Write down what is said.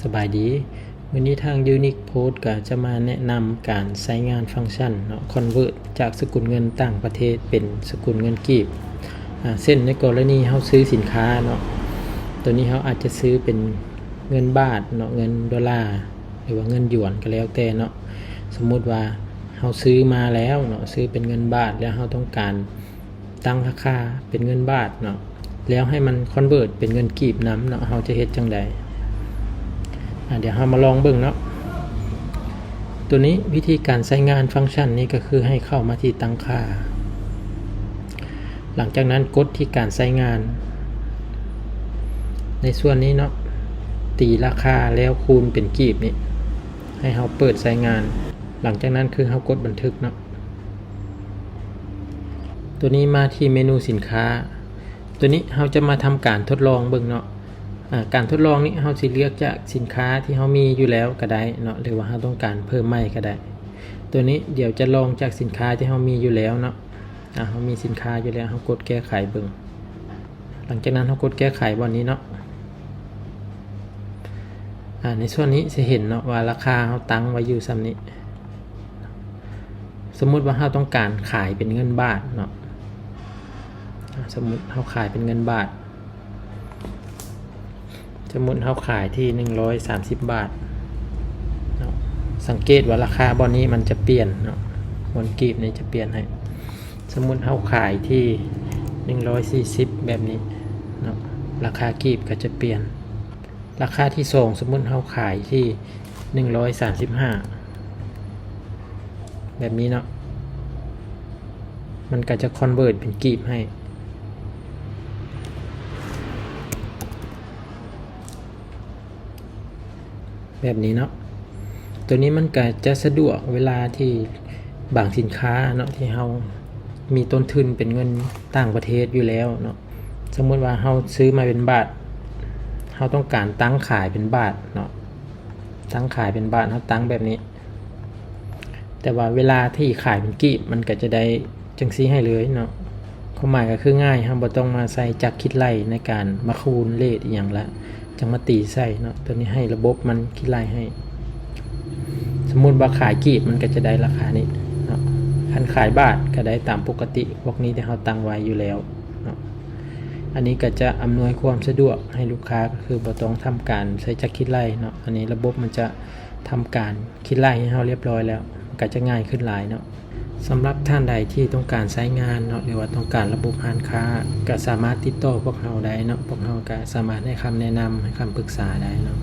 สบายดีวันนี้ทาง Unique Post ก็จะมาแนะนำการใช้งานฟังก์ชันเนาะ Convert จากสกุลเงินต่างประเทศเป็นสกุลเงินกีบเช่นในกรณีเราซื้อสินค้าเนาะตัวนี้เราอาจจะซื้อเป็นเงินบาทเนาะเงินดอลลาร์หรือว่าเงินหยวนก็แล้วแต่เนาะสมมุติว่าเราซื้อมาแล้วเนาะซื้อเป็นเงินบาทแล้วเราต้องการตั้งราคาเป็นเงินบาทเนาะแล้วให้มัน Convert เป็นเงินกีบนํเนาะเราจะเฮ็ดจังได๋เดี๋ยวเรามาลองเบิ่งเนาะตัวนี้วิธีการใช้งานฟังก์ชันนี้ก็คือให้เข้ามาที่ตั้งค่าหลังจากนั้นกดที่การใช้งานในส่วนนี้เนาะตีราคาแล้วคูณเป็นกีบนี่ให้เราเปิดใช้งานหลังจากนั้นคือเรากดบันทึกเนาะตัวนี้มาที่เมนูสินค้าตัวนี้เราจะมาทำการทดลองเบิ่งเนาะการทดลองนี้เราสิเลือกจากสินค้าที่เรามีอยู่แล้วก็ได้เนาะหรือว่าเราต้องการเพิ่มใหม่ก็ได้ตัวนี้เดี๋ยวจะลองจากสินค้าที่เรามีอยู่แล้วเนาะเรามีสินค้าอยู่แล้วเรากดแก้ไขเบิ่งหลังจากนั้นเรากดแก้ไขวันนี้เนาะในส่วนนี้จะเห็นเนาะว่าราคาเราตั้งไว้อยู่ซ้ำนี้สมมุติว่าเราต้องการขายเป็นเงินบาทเนาะสมมุติเราขายเป็นเงินบาทสมมุติเราขายที่130 บาทเนาะสังเกตว่าราคาบอนนี้มันจะเปลี่ยนเนาะบอนกีบนี้จะเปลี่ยนให้สมมุติเราขายที่140แบบนี้เนาะราคากีบก็จะเปลี่ยนราคาที่2สมมุติเราขายที่135แบบนี้เนาะมันก็จะคอนเวิร์ตเป็นกีบให้แบบนี้เนาะตัวนี้มันก็จะสะดวกเวลาที่บางสินค้าเนาะที่เรามีต้นทุนเป็นเงินต่างประเทศอยู่แล้วเนาะสมมติว่าเราซื้อมาเป็นบาทเราต้องการตั้งขายเป็นบาทเนาะตั้งขายเป็นบาทเราตั้งแบบนี้แต่ว่าเวลาที่ขายเป็นกีบมันก็จะได้จังซี่ให้เลยเนาะความหมายก็คือง่ายเราบ่ต้องมาใส่จักรคิดไล่ในการมาคูณเลขอีกอย่างละจังมาตีใส่เนาะตัวนี้ให้ระบบมันคิดไล่ให้สมมุติว่าขายกีบมันก็จะได้ราคานี้เนาะคันขายบาทก็ได้ตามปกติพวกนี้ที่เราตั้งไว้อยู่แล้วเนาะอันนี้ก็จะอำนวยความสะดวกให้ลูกค้าก็คือบ่ต้องทำการใช้จักรคิดไล่เนาะอันนี้ระบบมันจะทำการคิดไล่ให้เราเรียบร้อยแล้วก็จะง่ายขึ้นหลายเนาะสำหรับท่านใดที่ต้องการใช้งานเนาะหรือว่าต้องการระบบการค้าก็สามารถติดต่อพวกเราได้เนาะพวกเราก็สามารถให้คำแนะนำให้คำปรึกษาได้เนาะ